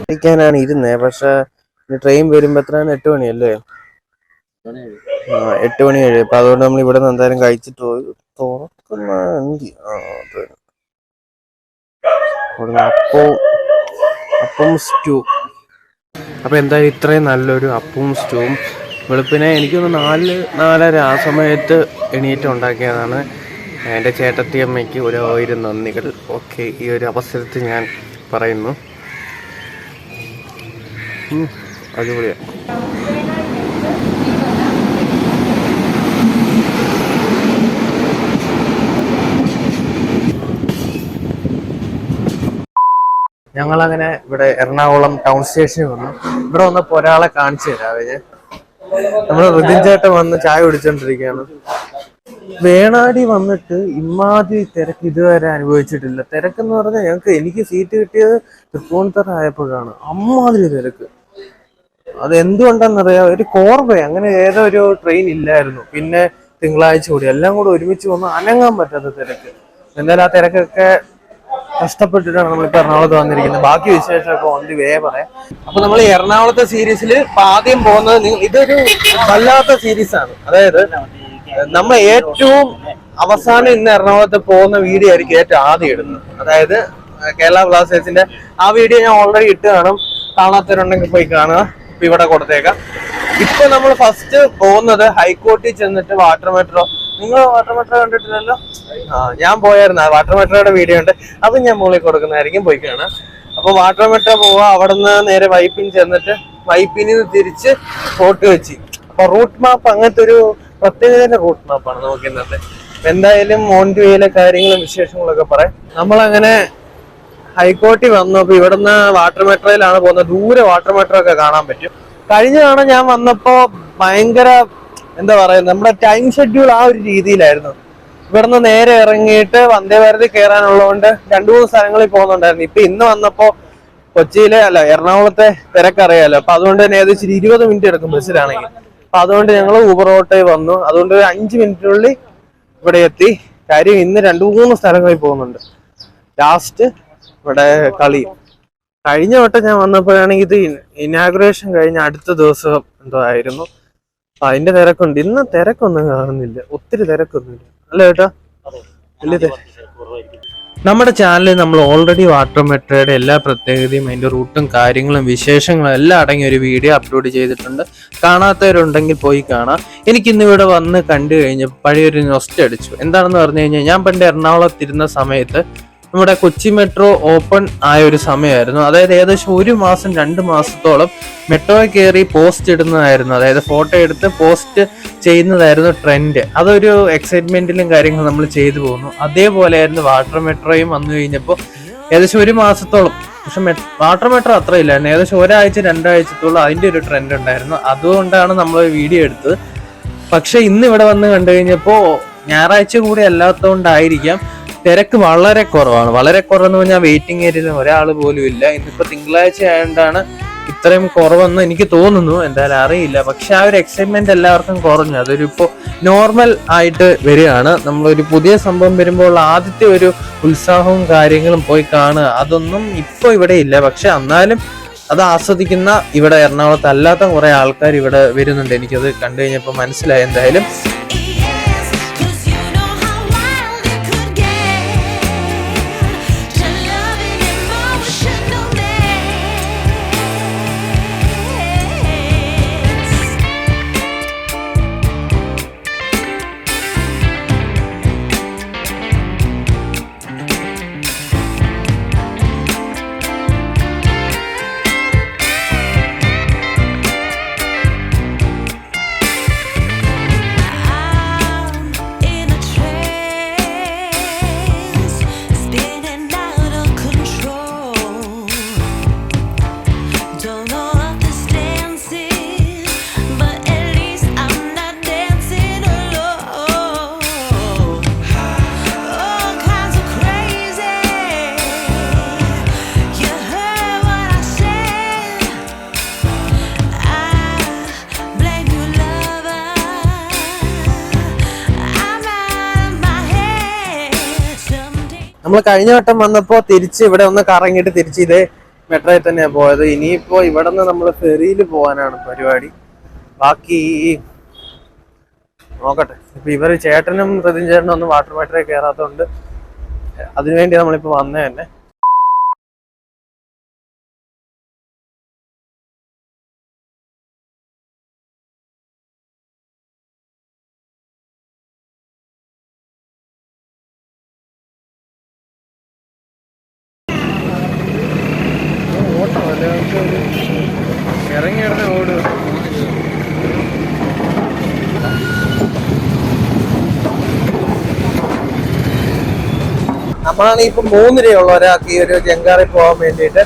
കഴിക്കാനാണ് ഇരുന്നേ. പക്ഷെ ട്രെയിൻ വരുമ്പോ എത്രയാണ്? 8 മണിയല്ലേ? 8 മണി കഴിയും. അപ്പൊ അതുകൊണ്ട് നമ്മൾ ഇവിടെ നിന്ന് എന്തായാലും കഴിച്ചിട്ട് പോയി. അപ്പം സ്റ്റൂ. അപ്പൊ എന്തായാലും ഇത്രയും നല്ലൊരു അപ്പവും സ്റ്റൂവും വെളുപ്പിനെ എനിക്കൊന്ന് 4-4:30 ആ സമയത്ത് എണീറ്റ് ഉണ്ടാക്കിയതാണ്. എൻ്റെ ചേട്ടത്തിയമ്മയ്ക്ക് 1000 നന്ദികൾ. ഓക്കെ, ഈ ഒരു അവസരത്തിൽ ഞാൻ പറയുന്നു. അടിപൊളിയാണ്. ഞങ്ങളങ്ങനെ ഇവിടെ എറണാകുളം ടൗൺ സ്റ്റേഷനിൽ വന്നു. ഇവിടെ വന്നപ്പോൾ ഒരാളെ കാണിച്ചു തരാവേ. നമ്മള് ഋതിൻ ചേട്ടൻ വന്ന് ചായ കുടിച്ചോണ്ടിരിക്കുകയാണ്. വേണാടി വന്നിട്ട് ഇമാതിരി തിരക്ക് ഇതുവരെ അനുഭവിച്ചിട്ടില്ല. തിരക്കെന്ന് പറഞ്ഞാൽ എനിക്ക് സീറ്റ് കിട്ടിയത് തൃപ്പൂണിത്തറ ആയപ്പോഴാണ്. അമ്മാതിരി തിരക്ക്. അത് എന്തുകൊണ്ടാന്നറിയാം, ഒരു കോർവേ അങ്ങനെ ഏതോ ഒരു ട്രെയിൻ ഇല്ലായിരുന്നു. പിന്നെ തിങ്കളാഴ്ച കൂടി എല്ലാം കൂടെ ഒരുമിച്ച് വന്ന് അനങ്ങാൻ പറ്റാത്ത തിരക്ക്. എന്തായാലും ആ തിരക്കൊക്കെ കഷ്ടപ്പെട്ടിട്ടാണ് നമ്മളിപ്പോൾ എറണാകുളത്ത് വന്നിരിക്കുന്നത്. ബാക്കി വിശേഷമൊക്കെ ഓൺലി പറയാം. അപ്പൊ നമ്മൾ എറണാകുളത്തെ സീരീസിൽ ആദ്യം പോകുന്നത്, ഇതൊരു വല്ലാത്ത സീരീസാണ്. അതായത് നമ്മൾ ഏറ്റവും അവസാനം ഇന്ന് എറണാകുളത്ത് പോകുന്ന വീഡിയോ ആയിരിക്കും ഏറ്റവും ആദ്യം ഇടുന്നത്. അതായത് കേരള ബ്ലാസ്റ്റേഴ്സിന്റെ ആ വീഡിയോ ഞാൻ ഓൾറെഡി ഇട്ട് കാണും. കാണാത്തവരുണ്ടെങ്കിൽ പോയി കാണുക. ഇപ്പൊ ഇവിടെ കൊടുത്തേക്കാം. ഇപ്പൊ നമ്മൾ ഫസ്റ്റ് പോകുന്നത് ഹൈക്കോർട്ടിൽ ചെന്നിട്ട് വാട്ടർ മെട്രോ. നിങ്ങൾ വാട്ടർ മെട്രോ കണ്ടിട്ടില്ലല്ലോ? ഞാൻ പോയായിരുന്നു. വാട്ടർ മെട്രോയുടെ വീഡിയോ ഉണ്ട്, അത് ഞാൻ മുകളിൽ കൊടുക്കുന്നതായിരിക്കും. പോയി കാണാം. അപ്പൊ വാട്ടർ മെട്രോ പോവാ. അവിടെ നിന്ന് നേരെ വൈപ്പിൻ ചെന്നിട്ട് വൈപ്പിനിൽ നിന്ന് തിരിച്ച് ഫോർട്ട് കൊച്ചി. അപ്പൊ റൂട്ട് മാപ്പ് അങ്ങനത്തെ ഒരു പ്രത്യേകത റൂട്ട് മാപ്പാണ് നോക്കുന്നത്. എന്തായാലും ഓൺ ദി വേയിലെ കാര്യങ്ങളും വിശേഷങ്ങളൊക്കെ പറയാം. നമ്മളങ്ങനെ ഹൈക്കോർട്ടിൽ വന്നു. അപ്പൊ ഇവിടുന്ന് വാട്ടർ മെട്രോയിലാണ് പോകുന്നത്. ദൂരെ വാട്ടർ മെട്രോ ഒക്കെ കാണാൻ പറ്റും. കഴിഞ്ഞ തവണ ഞാൻ വന്നപ്പോ ഭയങ്കര എന്താ പറയുക, നമ്മുടെ ടൈം ഷെഡ്യൂൾ ആ ഒരു രീതിയിലായിരുന്നു. ഇവിടുന്ന് നേരെ ഇറങ്ങിയിട്ട് വന്ദേ ഭാരതിൽ കയറാനുള്ളതുകൊണ്ട് 2-3 സ്ഥലങ്ങളിൽ പോകുന്നുണ്ടായിരുന്നു. ഇപ്പൊ ഇന്ന് വന്നപ്പോ കൊച്ചിയിലെ എറണാകുളത്തെ തിരക്കറിയാലോ. അപ്പൊ അതുകൊണ്ട് തന്നെ ഏകദേശം 20 മിനിറ്റ് എടുക്കും ബസ്സിലാണെങ്കിൽ. അപ്പൊ അതുകൊണ്ട് ഞങ്ങൾ ഊബർ ഓട്ടോയിൽ വന്നു. അതുകൊണ്ട് 5 മിനിറ്റിനുള്ളിൽ ഇവിടെ എത്തി. കാര്യം ഇന്ന് 2-3 സ്ഥലങ്ങളിൽ പോകുന്നുണ്ട്. ലാസ്റ്റ് ഇവിടെ കളി. കഴിഞ്ഞ വട്ടം ഞാൻ വന്നപ്പോഴാണെങ്കിൽ ഇത് ഇനാഗുറേഷൻ കഴിഞ്ഞ അടുത്ത ദിവസം എന്തോ ആയിരുന്നു. അതിന്റെ തിരക്കുണ്ട്. ഇന്ന് തിരക്കൊന്നും കാണുന്നില്ല, ഒത്തിരി തിരക്കൊന്നുമില്ല. അല്ല ചേട്ടാ, വലിയ നമ്മുടെ ചാനലിൽ നമ്മൾ ഓൾറെഡി വാട്ടർ മെട്രോയുടെ എല്ലാ പ്രത്യേകതയും അതിന്റെ റൂട്ടും കാര്യങ്ങളും വിശേഷങ്ങളും എല്ലാം അടങ്ങിയ ഒരു വീഡിയോ അപ്ലോഡ് ചെയ്തിട്ടുണ്ട്. കാണാത്തവരുണ്ടെങ്കിൽ പോയി കാണാം. എനിക്കിന്ന് ഇവിടെ വന്ന് കണ്ടു കഴിഞ്ഞപ്പോൾ പഴയൊരു നൊസ്റ്റ അടിച്ചു. എന്താണെന്ന് പറഞ്ഞു കഴിഞ്ഞാൽ, ഞാൻ പണ്ട് എറണാകുളത്തിരുന്ന സമയത്ത് നമ്മുടെ കൊച്ചി മെട്രോ ഓപ്പൺ ആയ ഒരു സമയമായിരുന്നു. അതായത് ഏകദേശം 1 മാസം 2 മാസത്തോളം മെട്രോയിൽ കയറി പോസ്റ്റ് ഇടുന്നതായിരുന്നു. അതായത് ഫോട്ടോ എടുത്ത് പോസ്റ്റ് ചെയ്യുന്നതായിരുന്നു ട്രെൻഡ്. അതൊരു എക്സൈറ്റ്മെന്റിലും കാര്യങ്ങളും നമ്മൾ ചെയ്തു പോകുന്നു. അതേപോലെയായിരുന്നു വാട്ടർ മെട്രോയും വന്നു കഴിഞ്ഞപ്പോൾ ഏകദേശം 1 മാസത്തോളം. പക്ഷെ വാട്ടർ മെട്രോ അത്രയില്ലായിരുന്നു. ഏകദേശം 1-2 ആഴ്ചത്തോളം അതിന്റെ ഒരു ട്രെൻഡ് ഉണ്ടായിരുന്നു. അതുകൊണ്ടാണ് നമ്മൾ വീഡിയോ എടുത്തത്. പക്ഷെ ഇന്ന് ഇവിടെ വന്ന് കണ്ടു കഴിഞ്ഞപ്പോൾ ഞായറാഴ്ച കൂടി അല്ലാത്തതുകൊണ്ടായിരിക്കാം തിരക്ക് വളരെ കുറവാണ്. വളരെ കുറവെന്ന് പറഞ്ഞാൽ വെയിറ്റിംഗ് ഏരിയയിൽ ഒരാൾ പോലും ഇല്ല. ഇന്നിപ്പോ തിങ്കളാഴ്ച ആയതുകൊണ്ടാണ് ഇത്രയും കുറവെന്ന് എനിക്ക് തോന്നുന്നു. എന്തായാലും അറിയില്ല. പക്ഷെ ആ ഒരു എക്സൈറ്റ്മെന്റ് എല്ലാവർക്കും കുറഞ്ഞു. അതൊരു ഇപ്പോൾ നോർമൽ ആയിട്ട് വരികയാണ്. നമ്മളൊരു പുതിയ സംഭവം വരുമ്പോൾ ആദ്യത്തെ ഒരു ഉത്സാഹവും കാര്യങ്ങളും പോയി കാണുക, അതൊന്നും ഇപ്പോൾ ഇവിടെ ഇല്ല. പക്ഷെ എന്നാലും അത് ആസ്വദിക്കുന്ന ഇവിടെ എറണാകുളത്ത് അല്ലാത്ത കുറെ ആൾക്കാർ ഇവിടെ വരുന്നുണ്ട്. എനിക്കത് കണ്ടു കഴിഞ്ഞപ്പോൾ മനസ്സിലായി. എന്തായാലും നമ്മൾ കഴിഞ്ഞ വട്ടം വന്നപ്പോ തിരിച്ച് ഇവിടെ ഒന്ന് കറങ്ങിയിട്ട് തിരിച്ച് ഇതേ മെട്രോയിൽ തന്നെയാണ് പോയത്. ഇനിയിപ്പോ ഇവിടെ നിന്ന് നമ്മൾ ഫെറിയിൽ പോകാനാണ് പരിപാടി. ബാക്കി നോക്കട്ടെ. ഇപ്പൊ ഇവര് ചേട്ടനും പ്രതിൻ ചേട്ടനും ഒന്നും വാട്ടർ മെട്രോയിൽ കയറാത്തതുകൊണ്ട് അതിനുവേണ്ടി നമ്മളിപ്പോ വന്നേ തന്നെ. ഇറങ്ങിയിടനെ ഓടുക. നമ്മളാണെങ്കിൽ ഇപ്പൊ 3 രൂപയുള്ള ഒരാൾക്ക് ഈ ഒരു ജങ്കാറിൽ പോകാൻ വേണ്ടിയിട്ട്.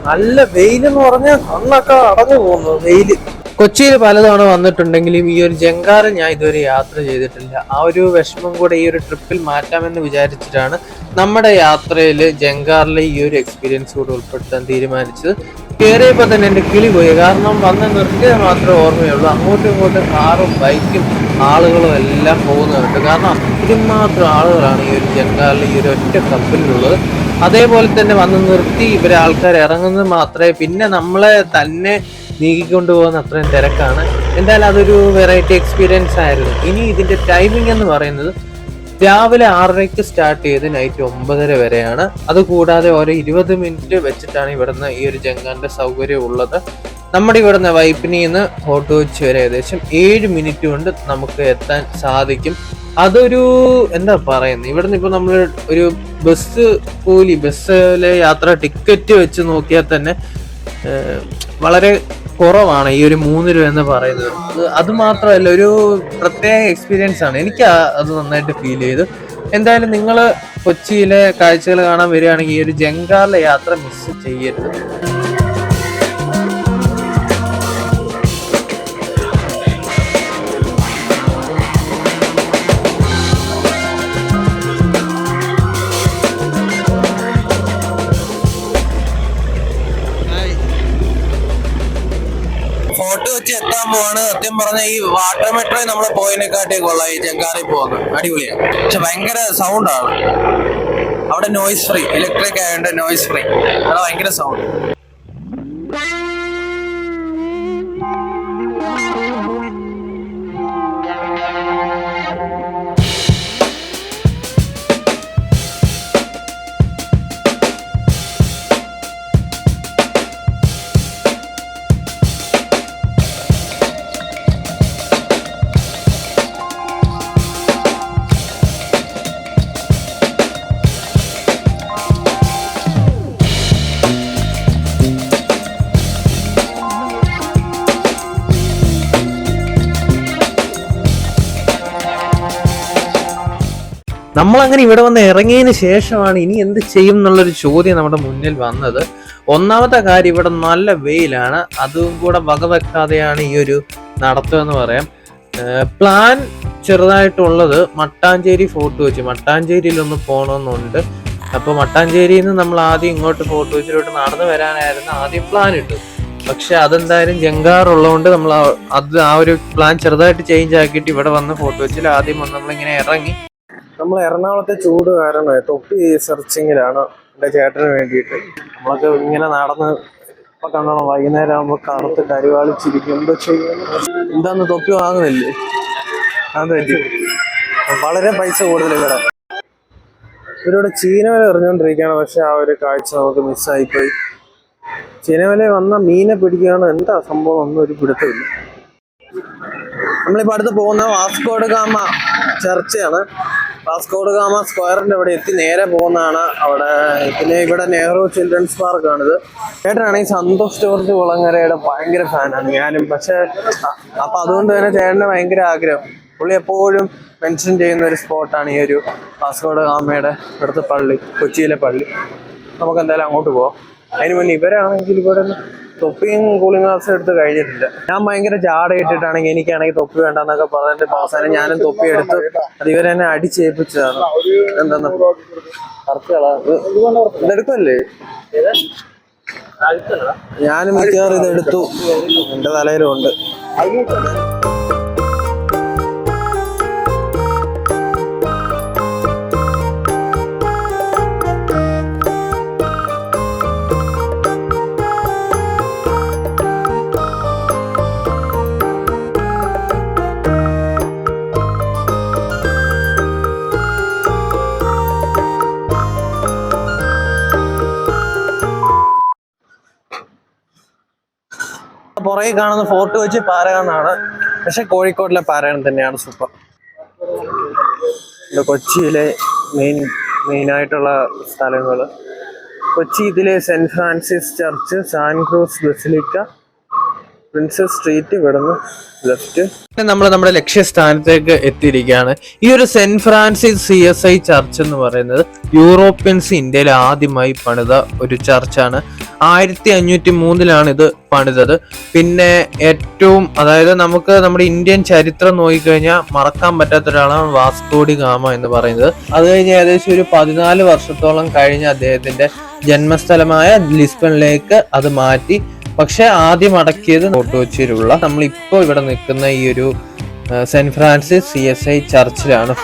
നല്ല വെയിലെന്ന് പറഞ്ഞാൽ അന്നൊക്കെ അടഞ്ഞു പോകുന്നു വെയില്. കൊച്ചിയിൽ പലതവണ വന്നിട്ടുണ്ടെങ്കിലും ഈ ഒരു ജങ്കാറ് ഞാൻ ഇതുവരെ യാത്ര ചെയ്തിട്ടില്ല. ആ ഒരു വിഷമം കൂടെ ഈ ഒരു ട്രിപ്പിൽ മാറ്റാമെന്ന് വിചാരിച്ചിട്ടാണ് നമ്മുടെ യാത്രയിൽ ജങ്കാറിലെ ഈ ഒരു എക്സ്പീരിയൻസ് കൂടെ ഉൾപ്പെടുത്താൻ തീരുമാനിച്ചത്. കയറിയപ്പോൾ തന്നെ എൻ്റെ കിളി പോയി. കാരണം വന്ന് നിർത്തിയത് മാത്രമേ ഓർമ്മയുള്ളൂ. അങ്ങോട്ടും ഇങ്ങോട്ടും കാറും ബൈക്കും ആളുകളും എല്ലാം പോകുന്നുണ്ട്. കാരണം അത്രയും മാത്രം ആളുകളാണ് ഈ ഒരു ജങ്കാറിൽ ഈ ഒരു ഒറ്റ കപ്പലിലുള്ളത്. അതേപോലെ തന്നെ വന്ന് നിർത്തി ഇവരെ ആൾക്കാർ ഇറങ്ങുന്നത് മാത്രമേ, പിന്നെ നമ്മളെ തന്നെ നീക്കിക്കൊണ്ടുപോകുന്ന അത്രയും തിരക്കാണ്. എന്തായാലും അതൊരു വെറൈറ്റി എക്സ്പീരിയൻസ് ആയിരുന്നു. ഇനി ഇതിന്റെ ടൈമിംഗ് എന്ന് പറയുന്നത് രാവിലെ 6:30 സ്റ്റാർട്ട് ചെയ്ത് നൈറ്റ് 9:30 വരെയാണ്. അതുകൂടാതെ ഓരോ 20 മിനിറ്റ് വെച്ചിട്ടാണ് ഇവിടുന്ന് ഈ ഒരു ജങ്കാറിന്റെ സൗകര്യം ഉള്ളത്. നമ്മുടെ ഇവിടുന്ന് വൈപ്പിനിന്ന് ഫോർട്ട് കൊച്ചി വരെ ഏകദേശം 7 മിനിറ്റ് കൊണ്ട് നമുക്ക് എത്താൻ സാധിക്കും. അതൊരു എന്താ പറയുന്നത്, ഇവിടുന്ന് ഇപ്പൊ നമ്മൾ ഒരു ബസ്സിലെ യാത്ര ടിക്കറ്റ് വെച്ച് നോക്കിയാൽ തന്നെ വളരെ കുറവാണ് ഈ ഒരു 3 രൂപ എന്ന് പറയുന്നത്. അത് മാത്രമല്ല, ഒരു പ്രത്യേക എക്സ്പീരിയൻസ് ആണ്. എനിക്ക് അത് നന്നായിട്ട് ഫീൽ ചെയ്തു. എന്തായാലും നിങ്ങൾ കൊച്ചിയിലെ കാഴ്ചകൾ കാണാൻ വരികയാണെങ്കിൽ ഈ ഒരു ജങ്കാറിലെ യാത്ര മിസ് ചെയ്യരുത്. ഫോർട്ട് കൊച്ചി എത്താൻ പോവാണ്. സത്യം പറഞ്ഞ ഈ വാട്ടർ മെട്രോ നമ്മളെ പോയതിനെക്കാട്ടി കൊള്ളാം ഈ ജങ്കാറിൽ പോകുന്നത്. അടിപൊളിയാണ്. പക്ഷെ ഭയങ്കര സൗണ്ടാണ് അവിടെ. നോയ്സ് ഫ്രീ, ഇലക്ട്രിക് ആയതുകൊണ്ട് നോയ്സ് ഫ്രീ. അവിടെ ഭയങ്കര സൗണ്ട്. നമ്മളങ്ങനെ ഇവിടെ വന്ന് ഇറങ്ങിയതിന് ശേഷമാണ് ഇനി എന്ത് ചെയ്യും എന്നുള്ളൊരു ചോദ്യം നമ്മുടെ മുന്നിൽ വന്നത്. ഒന്നാമത്തെ കാര്യം, ഇവിടെ നല്ല വെയിലാണ്. അതും കൂടെ വകവെക്കാതെയാണ് ഈ ഒരു നടത്തം എന്ന് പറയാം. പ്ലാൻ ചെറുതായിട്ടുള്ളത് മട്ടാഞ്ചേരി ഫോർട്ട് കൊച്ചി, മട്ടാഞ്ചേരിയിലൊന്ന് പോകണമെന്നുണ്ട്. അപ്പോൾ മട്ടാഞ്ചേരിയിൽ നിന്ന് നമ്മൾ ആദ്യം ഇങ്ങോട്ട് ഫോർട്ട് കൊച്ചിയിലോട്ട് നടന്നു വരാനായിരുന്നു ആദ്യം പ്ലാൻ ഇട്ടത്. പക്ഷെ അതെന്തായാലും ജങ്കാറുള്ളതുകൊണ്ട് നമ്മൾ ആ ഒരു പ്ലാൻ ചെറുതായിട്ട് ചേഞ്ച് ആക്കിയിട്ട് ഇവിടെ വന്ന് ഫോർട്ട് കൊച്ചിയിൽ ആദ്യം വന്ന് നമ്മളിങ്ങനെ ഇറങ്ങി. നമ്മൾ എറണാകുളത്തെ ചൂട് കാരണം തൊപ്പി സെർച്ചിങ്ങിലാണ് എൻ്റെ ചേട്ടന് വേണ്ടിയിട്ട്. നമ്മളൊക്കെ ഇങ്ങനെ നടന്ന് ഇപ്പൊ കണ്ടോണം, വൈകുന്നേരം ആകുമ്പോൾ കറുത്ത് കരുവാളിച്ചിരിക്കും. എന്തോ ചെയ്യും, എന്താന്ന് തൊപ്പി വാങ്ങുന്നില്ലേ? അത് പറ്റി വളരെ പൈസ കൂടുതൽ ഇവിടെ. ഇവരിവിടെ ചീനവല എറിഞ്ഞുകൊണ്ടിരിക്കുകയാണ്. പക്ഷെ ആ ഒരു കാഴ്ച നമുക്ക് മിസ്സായിപ്പോയി. ചീനവല വന്ന മീനെ പിടിക്കുകയാണ്, എന്താ സംഭവം ഒന്നും ഒരു പിടുത്തമില്ല. നമ്മളിപ്പോൾ അടുത്ത് പോകുന്ന വാസ്കോ ഡ ഗാമ ചർച്ചയാണ്. വാസ്കോ ഡ ഗാമ സ്ക്വയറിന്റെ അവിടെ എത്തി നേരെ പോകുന്നതാണ് അവിടെ. പിന്നെ ഇവിടെ നെഹ്റു ചിൽഡ്രൻസ് പാർക്കാണിത്. ചേട്ടനാണെങ്കിൽ സന്തോഷ് ജോർജ് കുളങ്ങരയുടെ ഭയങ്കര ഫാനാണ് ഞാനും. പക്ഷെ അപ്പൊ അതുകൊണ്ട് തന്നെ ചേട്ടന് ഭയങ്കര ആഗ്രഹം. പുള്ളി എപ്പോഴും മെൻഷൻ ചെയ്യുന്ന ഒരു സ്പോട്ടാണ് ഈ ഒരു വാസ്കോ ഡ ഗാമയുടെ ഇവിടുത്തെ പള്ളി, കൊച്ചിയിലെ പള്ളി. നമുക്ക് എന്തായാലും അങ്ങോട്ട് പോവാം. അതിന് മുന്നേ ഇവരാണെങ്കിൽ ഇവിടെ തൊപ്പിയും കൂളിംഗ് ഗ്ലാസും എടുത്ത് കഴിഞ്ഞിട്ടില്ല. ഞാൻ ഭയങ്കര ജാട ഇട്ടിട്ടാണെങ്കിൽ എനിക്കാണെങ്കിൽ തൊപ്പി വേണ്ടെന്നൊക്കെ പറഞ്ഞിട്ട് അവസാനം ഞാനും തൊപ്പി എടുത്ത് അത് ഇവരെന്നെ അടിച്ചേൽപ്പിച്ചതാണ്. എന്താന്ന് ഇതെടുക്കല്ലേ? ഞാനും മിക്കവാറും ഇതെടുത്തു. എന്റെ തലയിലും ഉണ്ട്. പുറകെ കാണുന്ന ഫോർട്ട് കൊച്ചി പാരഗൺ ആണ്, പക്ഷെ കോഴിക്കോടിലെ പാരഗൺ തന്നെയാണ് സൂപ്പർ. കൊച്ചിയിലെ മെയിനായിട്ടുള്ള സ്ഥലങ്ങൾ കൊച്ചി, ഇതിലെ Saint Francis church, Santa Cruz basilica, Princess Street, ഇവിടുന്ന് ലെഫ്റ്റ്. നമ്മൾ നമ്മുടെ ലക്ഷ്യസ്ഥാനത്തേക്ക് എത്തിയിരിക്കുകയാണ്. ഈ ഒരു സെന്റ് ഫ്രാൻസിസ് CSI ചർച്ച് എന്ന് പറയുന്നത് യൂറോപ്യൻസ് ഇന്ത്യയിൽ ആദ്യമായി പണിത ഒരു ചർച്ചാണ്. 1503 ഇത് പണിതത്. പിന്നെ ഏറ്റവും, അതായത് നമുക്ക് നമ്മുടെ ഇന്ത്യൻ ചരിത്രം നോക്കിക്കഴിഞ്ഞാൽ മറക്കാൻ പറ്റാത്ത ഒരാളാണ് വാസ്കോ ഡി ഗാമ എന്ന് പറയുന്നത്. അത് കഴിഞ്ഞ് ഏകദേശം ഒരു 14 വർഷത്തോളം കഴിഞ്ഞ് അദ്ദേഹത്തിന്റെ ജന്മസ്ഥലമായ ലിസ്ബണിലേക്ക് അത് മാറ്റി. പക്ഷെ ആദ്യം അടക്കിയത് ഫോർട്ട് കൊച്ചിയിലുള്ള നമ്മളിപ്പോൾ ഇവിടെ നിൽക്കുന്ന ഈ ഒരു സെന്റ് ഫ്രാൻസിസ് CSI ചർച്ചിലാണ്.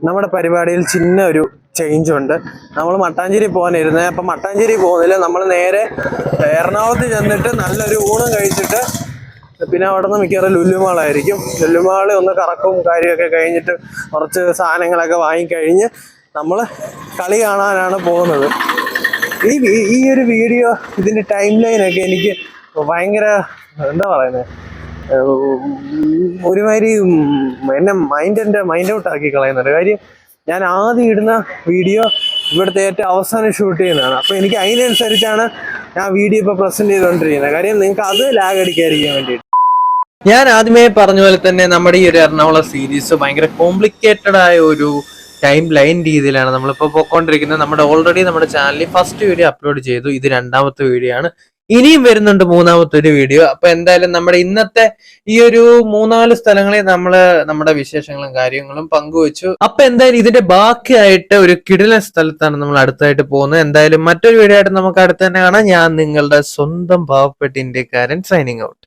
നമ്മുടെ പരിപാടിയിൽ ചിന്ന ഒരു ചേഞ്ച് ഉണ്ട്. നമ്മൾ മട്ടാഞ്ചേരി പോകാനിരുന്നത്, അപ്പം മട്ടാഞ്ചേരി പോകുന്നില്ല, നമ്മൾ നേരെ എറണാകുളത്ത് ചെന്നിട്ട് നല്ലൊരു ഊണം കഴിച്ചിട്ട് പിന്നെ അവിടെ നിന്ന് മിക്കവാറും ലുലുമാളായിരിക്കും. ലുലുമാള് ഒന്ന് കറക്കവും കാര്യമൊക്കെ കഴിഞ്ഞിട്ട് കുറച്ച് സാധനങ്ങളൊക്കെ വാങ്ങിക്കഴിഞ്ഞ് നമ്മൾ കളി കാണാനാണ് പോകുന്നത്. ഈ ഒരു വീഡിയോ, ഇതിൻ്റെ ടൈം ലൈനൊക്കെ എനിക്ക് ഭയങ്കര എന്താ പറയുന്നത്, ഒരുമാതിരി എന്നെ മൈൻഡ് ഔട്ട് ആക്കി കളയുന്നുണ്ട്. കാര്യം ഞാൻ ആദ്യം ഇടുന്ന വീഡിയോ ഇവിടുത്തെ ഏറ്റവും അവസാനം ഷൂട്ട് ചെയ്യുന്നതാണ്. അപ്പോൾ എനിക്ക് അതിനനുസരിച്ചാണ് ഞാൻ വീഡിയോ ഇപ്പോൾ പ്രസന്റ് ചെയ്തുകൊണ്ടിരിക്കുന്നത്. കാര്യം നിങ്ങൾക്ക് അത് ലാഗ് അടിക്കാതിരിക്കാൻ വേണ്ടിയിട്ട്. ഞാൻ ആദ്യമേ പറഞ്ഞ പോലെ തന്നെ നമ്മുടെ ഈ ഒരു എറണാകുളം സീരീസ് ഭയങ്കര കോംപ്ലിക്കേറ്റഡ് ആയ ഒരു ടൈം ലൈൻ രീതിയിലാണ് നമ്മളിപ്പോൾ പോയിക്കൊണ്ടിരിക്കുന്നത്. നമ്മുടെ ചാനലിൽ ഫസ്റ്റ് വീഡിയോ അപ്ലോഡ് ചെയ്തു, ഇത് 2ാമത്തെ വീഡിയോ ആണ്. ഇനിയും വരുന്നുണ്ട് 3ാമത്തെ ഒരു വീഡിയോ. അപ്പൊ എന്തായാലും നമ്മുടെ ഇന്നത്തെ ഈ ഒരു 3-4 സ്ഥലങ്ങളിൽ നമ്മുടെ വിശേഷങ്ങളും കാര്യങ്ങളും പങ്കുവച്ചു. അപ്പൊ എന്തായാലും ഇതിന്റെ ബാക്കിയായിട്ട് ഒരു കിടിലൻ സ്ഥലത്താണ് നമ്മൾ അടുത്തായിട്ട് പോകുന്നത്. എന്തായാലും മറ്റൊരു വീഡിയോ ആയിട്ട് നമുക്ക് അടുത്ത് തന്നെ കാണാം. ഞാൻ നിങ്ങളുടെ സ്വന്തം പാവപ്പെട്ട ഇന്ത്യക്കാരൻ സൈനിങ് ഔട്ട്.